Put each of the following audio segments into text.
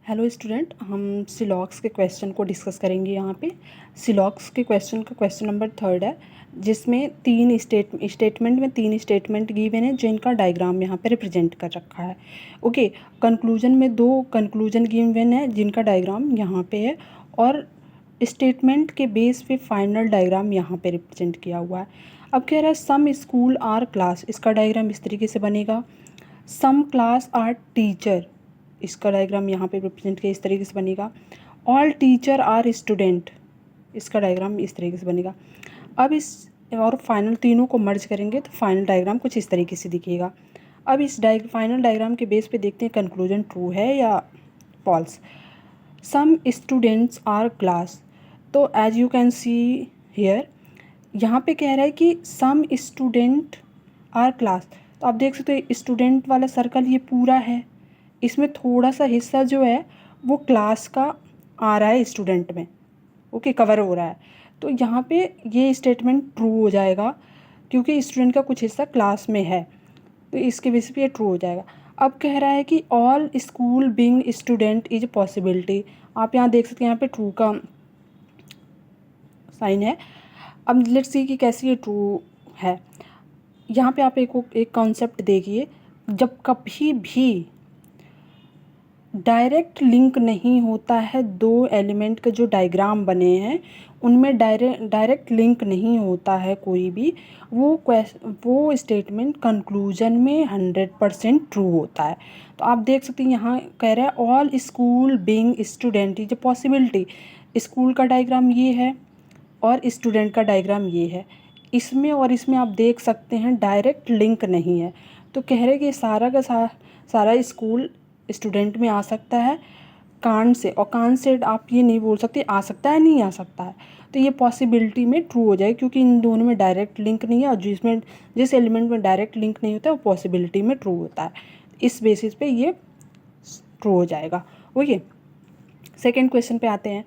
Hello student, हम सिलॉक्स के question को डिस्कस करेंगे। यहाँ पे सिलॉक्स के क्वेश्चन का क्वेश्चन नंबर 3 है, जिसमें स्टेटमेंट में तीन स्टेटमेंट गिवन है जिनका डायग्राम यहाँ पे रिप्रेजेंट कर रखा है। ओके, कंक्लूजन में 2 कंक्लूजन गिवन है जिनका डायग्राम यहाँ पे है, और स्टेटमेंट के बेस पे फाइनल डायग्राम यहाँ पे रिप्रेजेंट किया हुआ है। अब कह रहा है सम स्कूल आर क्लास, इसका डायग्राम इस तरीके से बनेगा। सम क्लास आर टीचर, इसका डायग्राम यहाँ पे रिप्रेजेंट किया इस तरीके से बनेगा। ऑल टीचर आर स्टूडेंट, इसका डायग्राम इस तरीके से बनेगा। अब इस और फाइनल तीनों को मर्ज करेंगे तो फाइनल डायग्राम कुछ इस तरीके से दिखेगा। अब इस फाइनल डायग्राम के बेस पे देखते हैं कंक्लूजन ट्रू है या false. Some students are class, तो as you can see here, यहाँ पे कह रहा है कि सम स्टूडेंट आर क्लास, तो आप देख सकते हो स्टूडेंट वाला सर्कल ये पूरा है, इसमें थोड़ा सा हिस्सा जो है वो क्लास का आ रहा है स्टूडेंट में, ओके, कवर हो रहा है। तो यहाँ पे ये स्टेटमेंट ट्रू हो जाएगा क्योंकि स्टूडेंट का कुछ हिस्सा क्लास में है, तो इसके बेसिस पे ये ट्रू हो जाएगा। अब कह रहा है कि all school being student is possibility, आप यहाँ देख सकते हैं यहाँ पे ट्रू का साइन है। अब लेट्स सी कि कैसे ये ट्रू है। यहाँ पे आप एक कॉन्सेप्ट देखिए, जब कभी भी डायरेक्ट लिंक नहीं होता है, दो एलिमेंट के जो डायग्राम बने हैं उनमें डायरेक्ट लिंक नहीं होता है कोई भी, वो स्टेटमेंट कंक्लूजन में 100% ट्रू होता है। तो आप देख सकते हैं यहाँ कह रहा है all school being student is a possibility, school का डायग्राम ये है और स्टूडेंट का डायग्राम ये है, इसमें और इसमें आप देख सकते हैं डायरेक्ट लिंक नहीं है। तो कह रहे कि सारा का सारा स्कूल स्टूडेंट में आ सकता है कान से, और कान से आप ये नहीं बोल सकते आ सकता है नहीं आ सकता है, तो ये पॉसिबिलिटी में ट्रू हो जाए क्योंकि इन दोनों में डायरेक्ट लिंक नहीं है, और जिस एलिमेंट में डायरेक्ट लिंक नहीं होता है वो पॉसिबिलिटी में ट्रू होता है। इस बेसिस पे ये ट्रू हो जाएगा। ओके, सेकेंड क्वेश्चन पे आते हैं।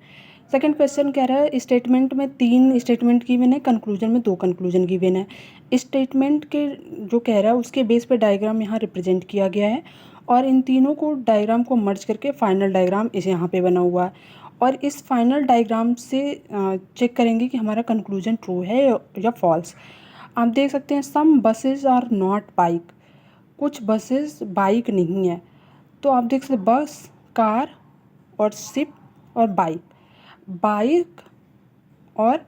सेकेंड क्वेश्चन कह रहा है स्टेटमेंट में 3 स्टेटमेंट गिवन है, कंक्लूजन में 2 कंक्लूजन गिवन है। स्टेटमेंट के जो कह रहा है उसके बेस पे डायग्राम यहाँ रिप्रेजेंट किया गया है, और इन तीनों को डायग्राम को मर्ज करके फाइनल डायग्राम इस यहाँ पे बना हुआ है। और इस फाइनल डायग्राम से चेक करेंगे कि हमारा कंक्लूजन ट्रू है या फॉल्स। आप देख सकते हैं सम बसेज आर नॉट बाइक, कुछ बसेस बाइक नहीं है। तो आप देख सकते बस, कार और शिप और बाइक, बाइक और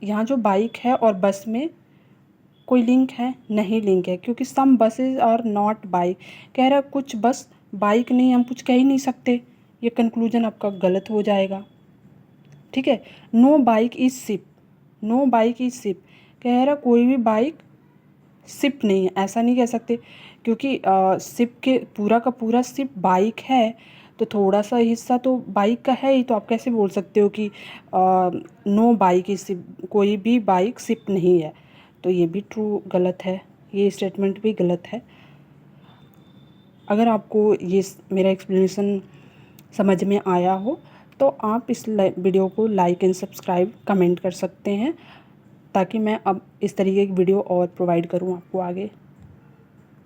यहाँ जो बाइक है और बस में कोई लिंक है नहीं, लिंक है क्योंकि सम बसेज आर नॉट बाइक, कह रहा है कुछ बस बाइक नहीं, हम कुछ कह ही नहीं सकते, ये कंक्लूजन आपका गलत हो जाएगा। ठीक है, no bike is ship, no bike is ship, कह रहा कोई भी बाइक शिप नहीं है, ऐसा नहीं कह सकते क्योंकि शिप के पूरा का पूरा शिप बाइक है, तो थोड़ा सा हिस्सा तो बाइक का है ही, तो आप कैसे बोल सकते हो कि नो बाइक इज शिप, कोई भी बाइक शिप नहीं है। तो ये भी ट्रू गलत है, ये स्टेटमेंट भी गलत है। अगर आपको ये मेरा एक्सप्लेनेशन समझ में आया हो तो आप इस वीडियो को लाइक एंड सब्सक्राइब कमेंट कर सकते हैं, ताकि मैं अब इस तरीके की वीडियो और प्रोवाइड करूँ आपको आगे।